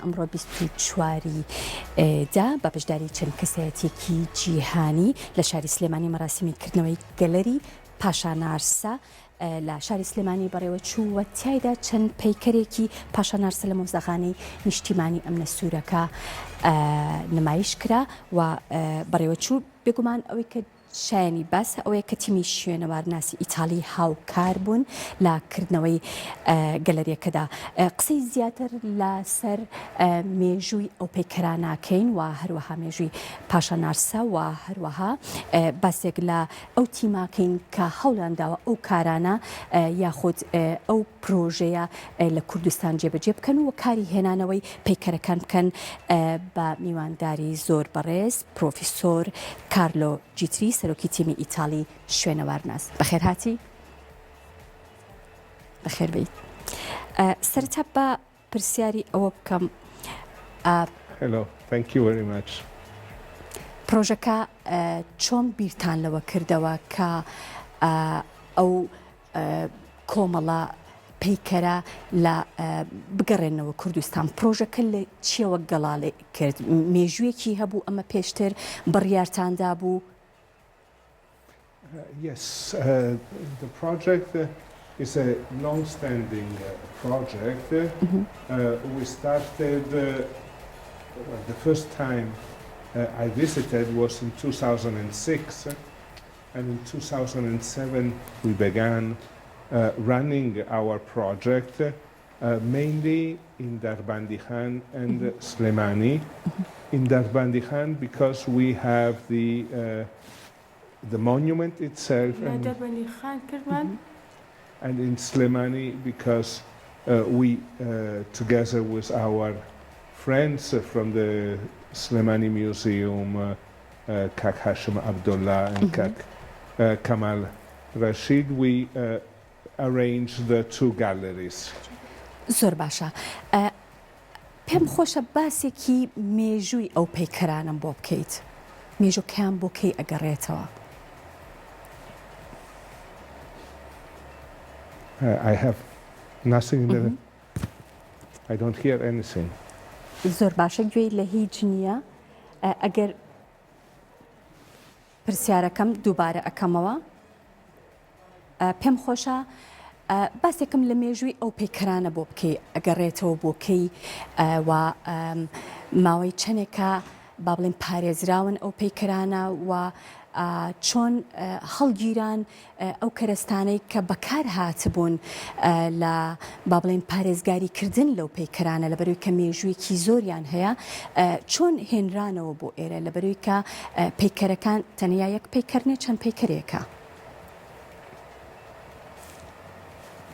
ئەمڕۆ 24 دا بە بەشداری چەند کەسایەتێکی جیهانی لە شاری سلێمانی مەراسیمیکردنەوەی گەلەری پاشانارسا لە شاری سلێمانی بەڕێوەچوو وە تیایدا چەند پەیکەرێکی پاشانارسە لە مۆزەخانەی نیشتیمانی ئەمنە سوورەکە نمایش کرا و بەڕێوەچوو بێگومان ئەوەی کە شایانی باسە ئەوەیە کە تیمی شوێنەوارناسی ئیتالی هاوکار بوون لە کردنەوەی گەلەریەکەدا. قسەی زیاتر لەسەر مێژووی ئەو پەیکەراناکەین و هەروەها مێژووی پاشانارسا و هەروەها باسێک لە ئەو تیماکەین کە هەوڵانداوە ئەو کارانە یاخود ئەو پرۆژەیە لە کوردستان جێبەجێ بکەن و کاری هێنانەوەی پەیکەرەکان بکەن بە میوانداری زۆر بەڕێز پرۆفیسۆر کارلۆ جیتری سەرۆکی تیمی ئیتالی شوێنەوارناس. بەخێر هاتی؟ بەخێر بیت. سەرەتا بە پرسیاری ئەوە بکەم. Hello, thank you very much. پرۆژەکە چۆن بیرتان لەوە کردەوە کە ئەو کۆمەڵە پەیکەرە لە بگەڕێنەوە کوردستان؟ پرۆژەکە لە چیەوە گەڵاڵێ کرد؟ مێژوویەکی هەبوو ئەمە پێشتر بڕیارتاندا بوو؟ Yes, the project is a long-standing project. We started, the first time I visited was in 2006, and in 2007 we began running our project mainly in Darbandi Khan and Slemani. In Darbandi Khan because we have the monument itself, and in Slemani because we together with our friends from the Slemani Museum, Kak Hashim Abdullah and Kak Kamal Rashid, we arranged the two galleries. زۆر باشە. پێم خۆشە باسێکی مێژووی ئەو پەیکەرانم بۆ بکەیت. مێژووکیان بۆ کەی ئەگەڕێتەوە؟ I have nothing in the... I don't hear anything. زۆر باشە، گوێی لە هیچ نییە. ئەگەر پرسیارەکەم دووبارە ئەکەمەوە، پێم خۆشە باسێکم لە مێژووی ئەو پەیکەرانە بۆ بکەی ئەگەڕێتەوە بۆ کەی و ماوەی چەندێکە با بڵێن پارێزراون ئەو پەیکەرانە و چۆن هەڵگیران ئەو کەرەستانەی کە بەکار هاتبوون لە با بڵێن پارێزگاریکردن لەو پەیکەرانە لەبەرەوەی کە مێژوویەکی زۆریان هەیە چۆن هێنرانەوە بۆ ئێرە لەبەرەوەی کە پەیکەرەکان تەنیا یەک پەیکەرنێ چەند پەیکەرێکە؟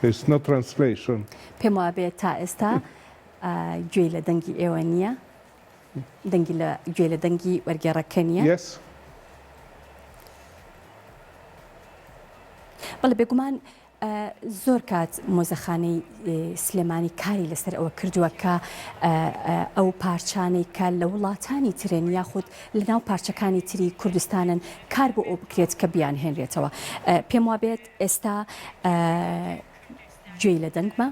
There's no translation. پێم وابێت تا ئێستا گوێی لە دەنگی ئێوە نییە؟ گوێ لە دەنگی وەرگێڕەکە نییە؟ Yes. بەڵێ بێگومان زۆر کات مۆزەخانەی سلێمانی کاری لەسەر ئەوە کردووە کە ئەو پارچانەی کە لە وڵاتانی ترێن یاخود لە ناو پارچەکانی تری کوردستانن کار بۆ ئەو بکرێت کە بیان هێنرێتەوە. پێم وابێت ئێستا گوێی لە دەنگمە؟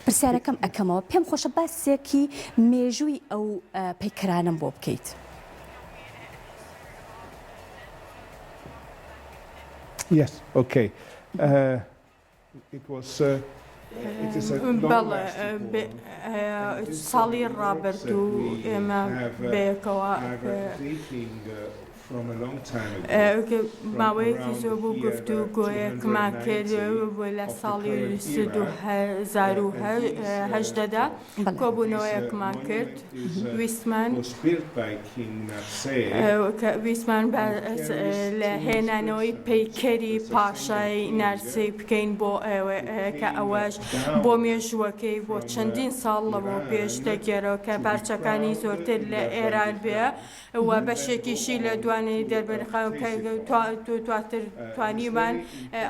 پرسیارەکەم ئەکەمەوە، پێم خۆشە باسێکی مێژووی ئەو پەیکەرانم بۆ بکەیت. Yes, okay. It was... بەڵێ ساڵی ڕابردوو ئێمە بەیەکەوە ماوەیەکی زۆر بوو گفتوگۆیەکمان کرد لە ساڵی 2010دا کۆبوونەوەیەکمان کرد. ویسمان لە هێنانەوەی پەیکەری پاشای نارسی بکەین بۆ ئێوە کە ئەوەش بۆ مێژووەکەی بۆ چەندین ساڵ لەوە پێش دەگێرەوە کە پارچەکانی زۆرتر لە ئێران بێ و بەشێکیشی لە دوانەی دەربەرخان دواتر توانیمان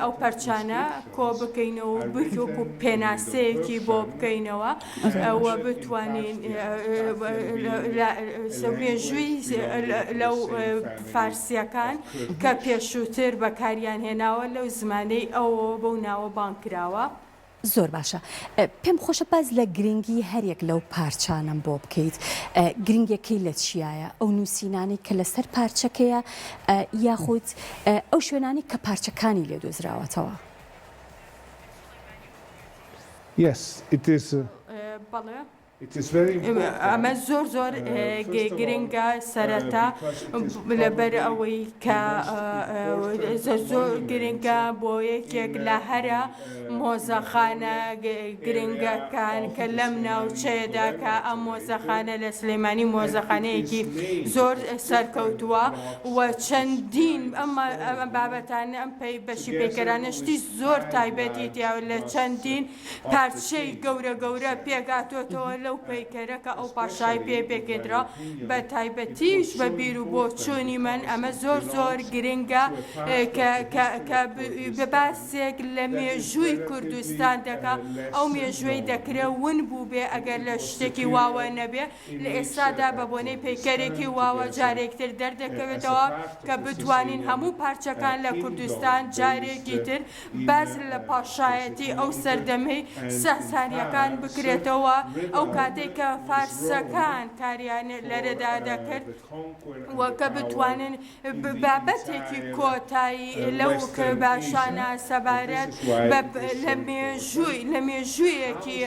ئەو پەرچانە کۆ بکەینەوە بکوکو پێناسەیەکی بۆ بکەینەوە و بتوانین مێژووی لەو فارسیەکان کە پێشووتر بەکاریان هێناوە لەو زمانەی ئەوە بەو ناوە بانکراوە. زۆر باشە پێم خۆشە باز لە گرنگی هەرێک لەو پارچانم بۆ بکەیت گرنگەکەی لە چیایە ئەو نووسینانی کە لەسەر پارچەکەیە یاخود ئەو شوێنانی کە پارچەکانی لێ دۆزراوەتەوە. Yes, it is. بەڵێ It is very ئەمە زۆر گرنگە سەرەتا لەبەر ئەوەی کە زۆر گرنگە بۆ یەکێک لە هەرە مۆزەخانە گرنگەکان کە لەم ناوچەیەدا کە ئەم مۆزەخانە لە سلێمانی مۆزەخانەیەکی زۆر سەرکەوتووە و چەندین ئەم بابەتانە ئەم بەشی پێکەرانشتی زۆر تایبەتی تیاوە لە چەندین پارچەی گەورە پێگاتۆتەوە لەو پیکەرەکە ئەو پاشای پێکێدرا بە تایبەتیش بە بیر و بۆ چۆنی من ئەمە زۆر گرنگە کە بەباسێک لە مێژووی کوردستان دەکا ئەو مێژوەی دەکرێ ون بوو بێ ئەگەر لە شتێکی واوە نەبێ لە ئێستادا بە بۆنەی پیکەرێکی واوە جارێکتر دەردەکەوێتەوە کە بتوانین هەموو پارچەکان لە کوردستان جارێکی تر باز لە پاشایەتی ئەو سەردەمەی ساسانیەکان بکرێتەوە ئەو کاتێک کە فارسەکان کاریان لەرەدا دەکرد وەکە بتوانن بابەتێکی کۆتایی لەو کە باشانە سەبارەت لە مێژوویەکی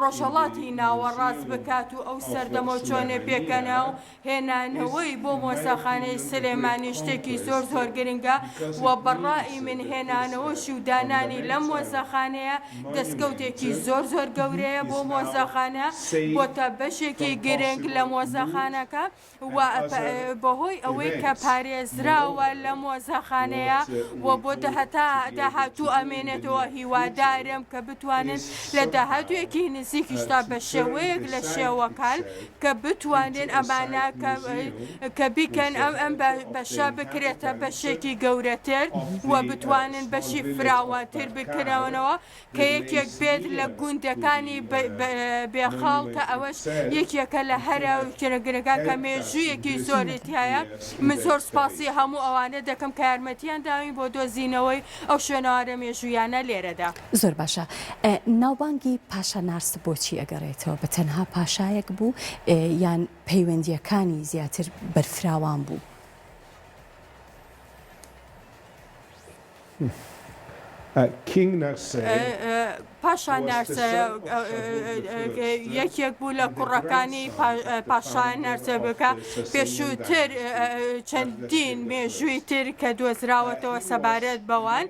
ڕۆژهەڵاتی ناوەڕاست بکات و ئەو سەردەمە چۆنێ پێکەنە و هێنانەوەی بۆ مۆزەخانەی سلێمانی شتێکی زۆر گرنگە و بەڕای من هێنانەوەشی و دانانی لەم مۆزەخانەیە دەستکەوتێکی زۆر گەورەیە بۆ مۆزەخانە بۆتە بەشێکی گرنگ لە مۆزەخانەکە و بەهۆی ئەوەی کە پارێزراوە لە مۆزەخانەیە و بۆ داهاتوو ئەمێنێتەوە هیوادارم کە بتوانن لە داهاتوویەکی نزیکیشتا بە شێوەیەک لە شێوەکان کە بتوانن ئەمانە کە بیکەن ئەم بەشە بکرێتە بەشێکی گەورەتر و بتوانن بەشی فراوانتر بکرەوەنەوە کە یەکێک بێت لە گوندەکانی بێخاڵ کە ئەوەش یەکێکە لە هەرە گرنگەکان کە مێژوویەکی زۆرتیایە من زۆر سپاسی هەموو ئەوانە دەکەم کە یارمەتیان داوین بۆ دۆزینەوەی ئەو شوێنەوارە مێژوویانە لێرەدا. زۆر باشە ناوبانگی پاشا نارس بۆچی ئەگەڕێتەوە بە تەنها پاشایەک بوو یان پەیوەندیەکانی زیاتر بەرفراوان بوو؟ King Narseh پاشا نارسە یەکێک بوو لە کوڕەکانی پاشا نارسە بکە پێشووتر چەندین مێژووی تر کە دۆزراوەتەوە سەبارەت بەوان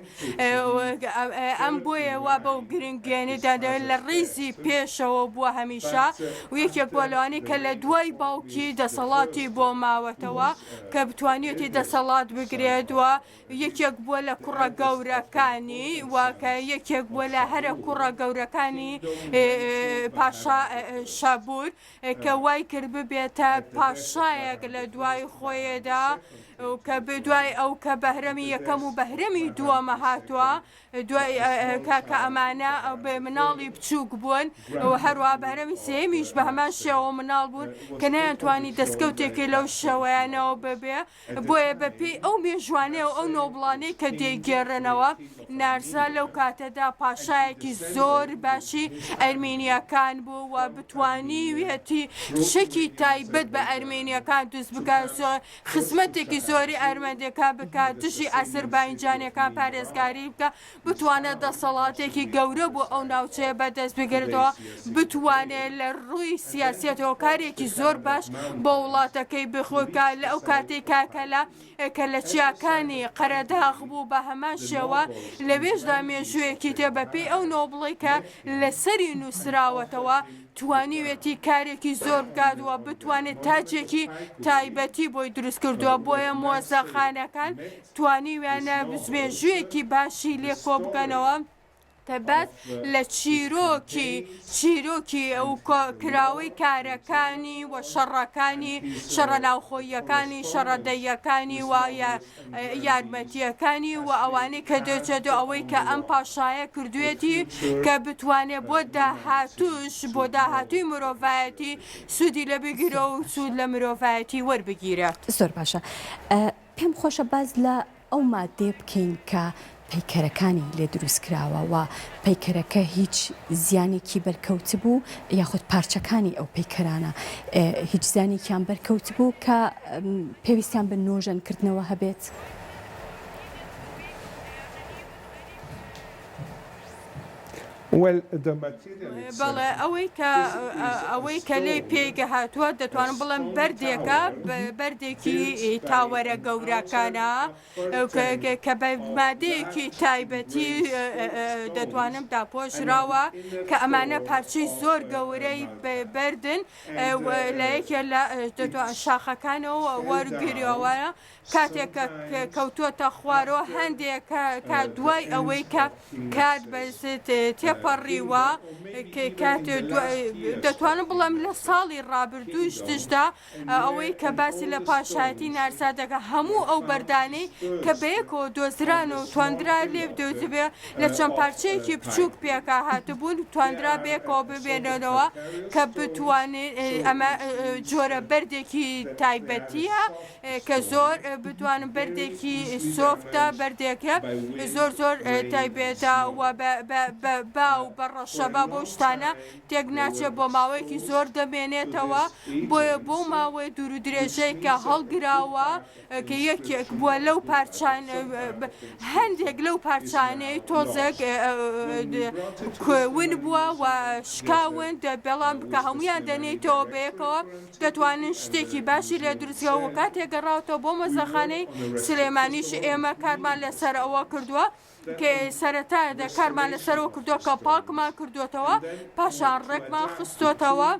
ئەم بۆیە وا بەو گرنگێنێدا دەوێت لە ڕیزی پێشەوە بووە هەمیشە و یەکێک بۆ لەوانەی کە لە دوای باوکی دەسەڵاتی بۆ ماوەتەوە کە بتوانێتی دەسەڵات بگرێتوە یەکێک بووە لە کوڕە گەورەکانی واکە یەکێک بووە لە هەرە کوڕە گەورەکانی پاشا شابوور کە وای کرد ببێتە پاشایەک لە دوای خۆیەدا کە بدوای ئەو کە بەهرەمی یەکەم و بەهرەمی دووەمە هاتووە دوای کاکە ئەمانە بێ مناڵی بچووک بوون و هەروە بەهرەمی سێمیش بە هەمان شێوە مناڵ بوون کە نەیانتوانی دەستکەوتێکی لەو شەوەیانەوە ببێ بۆیە بەپێی ئەو مێژوانەیە و ئەو نۆبڵانەی کە دەیگێڕنەوە نارسا لەو کاتەدا پاشایەکی زۆر باشی ئەرمێنیەکان بوو و بتوانیوێتی شەکی تایبەت بە ئەرمێنیەکان دروست بکات خزمەتێکی زۆری ئەرمەندەکان بکات دژی ئەزەربایجانیەکان پارێزگاری بکە بتوانێت دەسەڵاتێکی گەورە بۆ ئەو ناوچەیە بەدەست بگرێتەوە بتوانێت لە ڕووی سیاسەتەوە کارێکی زۆر باش بۆ وڵاتەکەی بخۆکە لە ئەو کاتێک کاکەلا کە لە چیاکانی قەرەداغ بوو بە هەمان شێوە لەوێشدا مێژوویەکی تێ بەپێی ئەو نۆبڵی کە لەسەری نووسراوەتەوە توانیوێتی کارێکی زۆر بکاتوە بتوانێت تاجێکی تایبەتی بۆی دروست کردووە بۆیە مۆزەخانەکان توانیویانە مێژوویەکی باشی لێ کۆ بکەنەوە کە بعد لە چیرۆکی ئەو کراوەی کارەکانی و شەڕەکانی شەڕە ناوخۆیەکانی شەڕەدەیەکانی وایە یارمەتیەکانی و ئەوانەی کە دەچێت ئەوەی کە ئەم پاشایە کردوێتی کە بتوانێت بۆ داهاتوش بۆ داهاتووی مرۆڤایەتی سوودی لە بگیرە و سوود لە مرۆڤایەتی وەربگیرێت. زۆر باشە پێم خۆشە باز لە ئەو مادێ بکەین کە پەیکەرەکانی لێ دروست کراوە و پەیکەرەکە هیچ زیانێکی بەرکەوت بوو یاخود پارچەکانی ئەو پەیکەرانە هیچ زیانێکیان بەرکەوت بوو کە پێویستیان بە نۆژەنکردنەوە هەبێت. بەڵێ ئەوەی کە لێ پێیگە هاتووە دەتوانم بڵێم بەردێکە بەردێکی تاوەرە گەورەکانە کە بە مادەیەکی تایبەتی دەتوانم داپۆشراوە کە ئەمانە پارچەی زۆر گەورەی بردن لە یەکێ لە شاخەکانەوە وەرگریەوەە کاتێک کەوتووەتە خوارەوە هەندێک کا دوای ئەوەی کە کات بەست تێپەڕیوە دەتوانم بڵم لە ساڵی ڕابردووش تشدا ئەوەی کە باسی لە پاشایەتی نارسا دەکە هەموو ئەو بەردانەی کە بەیەکەوە دۆزران و تواندرا لێ دۆزبێ لە چەند پارچەیەکی بچووک پێکا هاتبوون تواندرا بێکەوە ببێنەوە کە بتوانێت ئەمە جۆرە بەردێکی تایبەتیە کە زۆر بتوانم بەردێکی سۆفتە بەردێکە زۆر زۆر تایبێتە با و بەڕەشەبا بۆ شتانە تێک ناچێت بۆ ماوەیەکی زۆر دەمێنێتەوە بۆیە بۆ ماوەی دوور و درێژەی کە هەڵگراوە کە یەکێک بووە لەو پارچان هەندێک لەو پارچانەی تۆزێک ون بووە و شکاون بەڵام بکە هەمویان دەنێتەوە بەیەکەوە دەتوانن شتێکی باشی لێ دروستەوە کاتێک گەڕاوەوە بۆ مەزەخانەی سلێمانیش ئێمە کارمان لەسەر ئەوە کردووە کە سەرەتا کارمان لەسەرەوە کردووە کە پاکمان کردوێتەوە پاشان ڕێکمان خستۆتەوە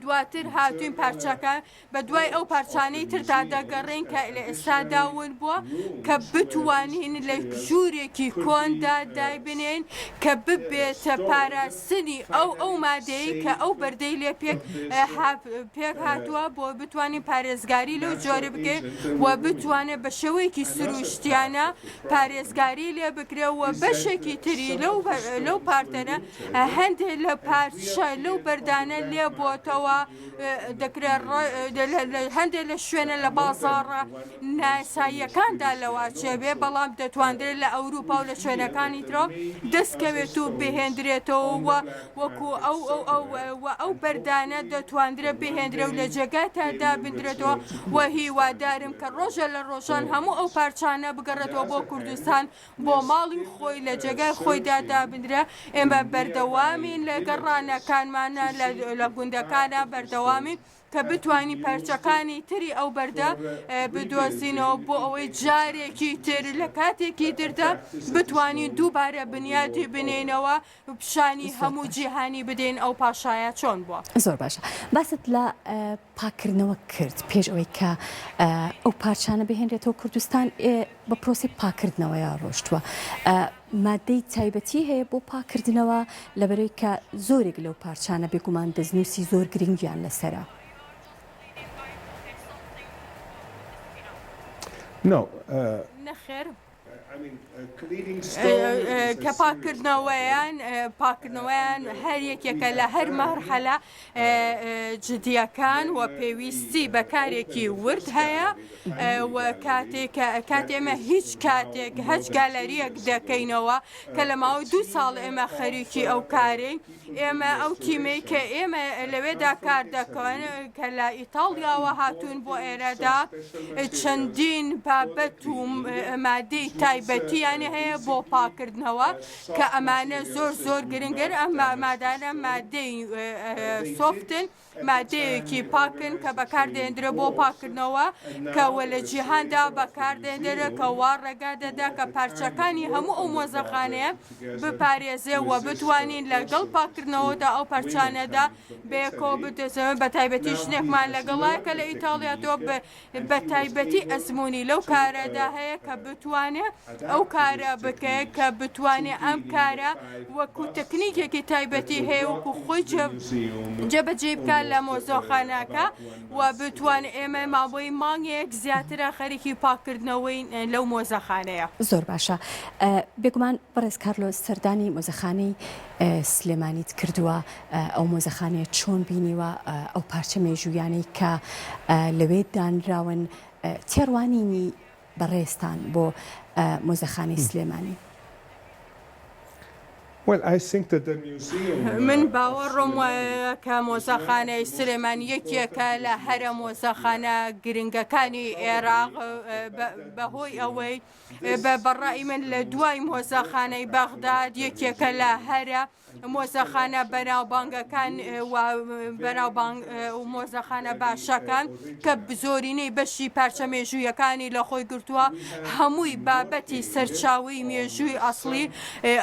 دواتر هاتوین پارچەکە بە دوای ئەو پارچانەی تردا دەگەڕین کە لە ئێستا داون بووە کە بتوانین لە ژوورێکی کۆندا دایبنێن کە ببێتە پاراستنی ئەو مادەی کە ئەو بەردەی لێ پێک هاتووە بۆ بتوانین پارێزگاری لەو جۆرە بکەین و بتوانێت بە شێوەیەکی سروشتیانە پارێزگاری لێ بکرێەوە بەشێکی تری لەو پارتەنە هەندێک لە پارچە لەو بەردانە لێ بۆتەوە دەکرێت هەندێک لە شوێنە لە بازاڕە ناساییەکاندا لەواچێ بێ بەڵام دەتوانرێت لە ئەوروپا و لە شوێنەکانی ترۆ دەستکەوێت و بهێنرێتەوە وەکو ئەو بەردانە دەتوانرێت بهێنرێ و لە جێگاتادا بندرێتەوە و هیوادارم کە ڕۆژە لە ڕۆژان هەموو ئەو پارچانە بگەڕێتەوە بۆ کوردستان بۆ ماڵی خۆی لە جێگای خۆیدا دابدرێ ئێمە بەردەوامین لە گەڕانەکانمانە لە گوندەکانە بەردەوامی کە بتوانین پارچەکانی تری ئەو بەردە بدۆزینەوە بۆ ئەوەی جارێکی تر لە کاتێکی تردا بتوانین دووبارە بنیادی بنێنەوە پیشانی هەموو جیهانی بدەین ئەو پاشایە چۆن بووە. زۆر باشە باست لە پاکردنەوە کرد پێش ئەوەی کە ئەو پارچانە بهێنرێتەوە کوردستان بە پرۆسی پاکردنەوەیە ڕۆشتووە. مادەی تایبەتی هەیە بۆ پاکردنەوە لەبەرەوەی کە زۆرێک لەو پارچانە بێگومان دەستنووسی زۆر گرنگیان لەسەرە. نەخێر کە پاکردنەوەیان هەر یەکێکە لە هەر مەرحەلە جدیەکان و پێویستی بەکارێکی ورد هەیە و کات ئێمە هیچ کاتێک هەچ گالەریەک دەکەینەوە کە لە ماوەی 2 ساڵ ئێمە خەریکی ئەو کارین ئێمە ئەو تیمەی کە ئێمە لەوێدا کار دەکەن کە لە ئیتاڵیاوە هاتوون بۆ ئێرەدا چەندین بابەت و مادەی تایبەتیانە هەیە بۆ پاکردنەوە کە ئەمانە زۆر گرنگەر ئەم مادانە مادەی سۆفتن مادەیەکی پاکن کە بەکاردێنرێ بۆ پاکردنەوە کەوە لە جیهاندا بەکاردێنرێ کە وا ڕێگا دەدا کە پارچەکانی هەموو ئەو مۆزەخانەیە بپارێزێ و بتوانین لەگەڵ پاکردنەوەدا ئەو پارچانەدا بێکەوە بدەزەوە بە تایبەتی ژنێکمان لەگەڵایە کە لە ئیتاڵیا تۆ بە تایبەتی ئەزمموی لەو کارەدا هەیە کە بتوانێت ئەو کارە بکەیە کە بتوانێت ئەم کارە وەکو تەکنیکێکی تایبەتی هەیە وەکو خۆی جێبەجێ بکە لە مۆزۆخانەکە و بتوان ئێمە ماوەی مانگێک زیاترە خەریکی پاکردنەوەی لەو مۆزەخانەیە. زۆر باشە بێگومان بەڕێز کارلۆس سەردانی مۆزەخانەی سلێمانیت کردووە ئەو مۆزەخانەیە چۆن بینیوە ئەو پارچە مێژوویانەی کە لەوێ دانراون تێڕوانینی بەڕێستان بۆ مۆزەخانەی سلێمانی؟ Well, I think that the museum. من باوەڕم وایە کە مۆزەخانەی سلێمانی یەکێکە لە هەرە مۆزەخانە گرنگەکانی عێراق بەهۆی ئەوەی بەڕای من لە دوای مۆزەخانەی بەغداد یەکێکە لە هەرە مۆزەخانە بەناوبانگەکان و مۆزەخانە باشەکان کە زۆرینەی بەشی پارچە مێژوویەکانی لە خۆی گرتووە هەمووی بابەتی سەرچاوی مێژووی ئەسڵی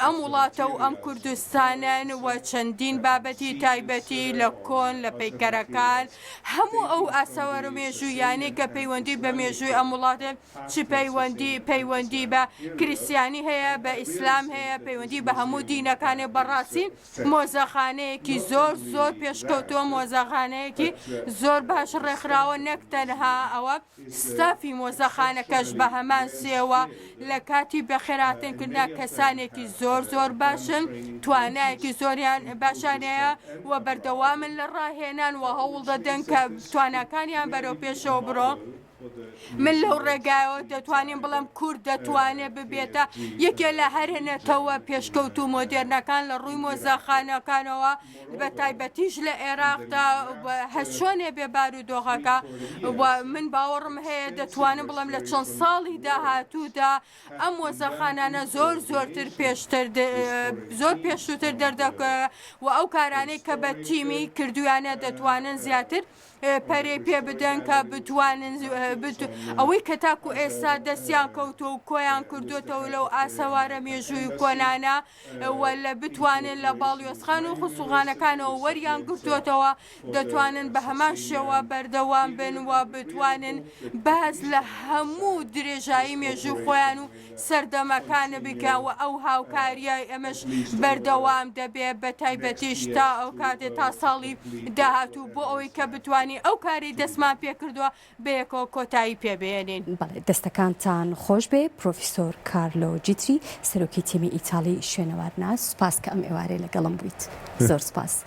ئەم وڵاتە و ئەم کوردستانن و چەندین بابەتی تایبەتی لە کۆن لە پەیکەرەکان هەموو ئەو ئاسەوەرە مێژوویانەی کە پەیوەندی بە مێژووی ئەم وڵاتە چ پەیوەندی بە کریسیانی هەیە بە ئیسلام هەیە پەیوەندی بە هەموو دینەکانی بەڕاستی مۆزەخانەیەکی زۆر پێشکەوتووە مۆزەخانەیەکی زۆر باش ڕێکخراوە نەک تەنها ئەوە ستافی مۆزەخانەکەش بە هەمان سێوە لە کاتی بەخێراتنکردنا کەسانێکی زۆر باشن توانایەکی زۆریان باشانەیە و بەردەوامن لە ڕاهێنان و هەوڵ دەدەن کە توانەکانیان بەرەو پێشەوە بڕۆ. من لەو ڕێگایەوە دەتوانین بڵێم کورد دەتوانێت ببێتە یەکێ لە هەرێنێتەوە پێشکەوت و مۆدێرنەکان لە ڕووی مۆزەخانەکانەوە بە تایبەتیش لە عێراقدا هەچۆنێ بێ بارودۆخەکە من باوەڕم هەیە دەتوانم بڵێم لە چەند ساڵی داهاتوودا ئەم مۆزەخانانە زۆر پێشووتر دەردەکەوە و ئەو کارانەی کە بە تیمی کردویانە دەتوانن زیاتر پەرەی پێ بدەن کە بتوانن ئەوەی کە تاکو ئێستا دەستیان کەوتووە و کۆیان کردوێتەوە لەو ئاسەوارە مێژووی کۆنانە لە بتوانن لە باڵیۆزخان و خسوغانەکانەوە وەریان گرتوێتەوە دەتوانن بە هەمان شێوە بەردەوام بن و بتوانن باز لە هەموو درێژایی مێژوو خۆیان و سەردەمەکانە بکەوە ئەو هاوکاریای ئەمەش بەردەوام دەبێت بە تایبەتیش تا ئەو کاتێ تا ساڵی داهاتوو بۆ ئەوەی کە بتوانین ئەو کاری دەستمان پێ کردووە بەیەکەوە کۆتایی پێبێنین. دەستەکانتان خۆش بێ پرۆفیسۆر کارلۆ جیتری سەرۆکی تیمی ئیتاڵی شوێنەوارناس سوپاس کە ئەم ئێوارەی لەگەڵم بوویت. زۆر سپاس.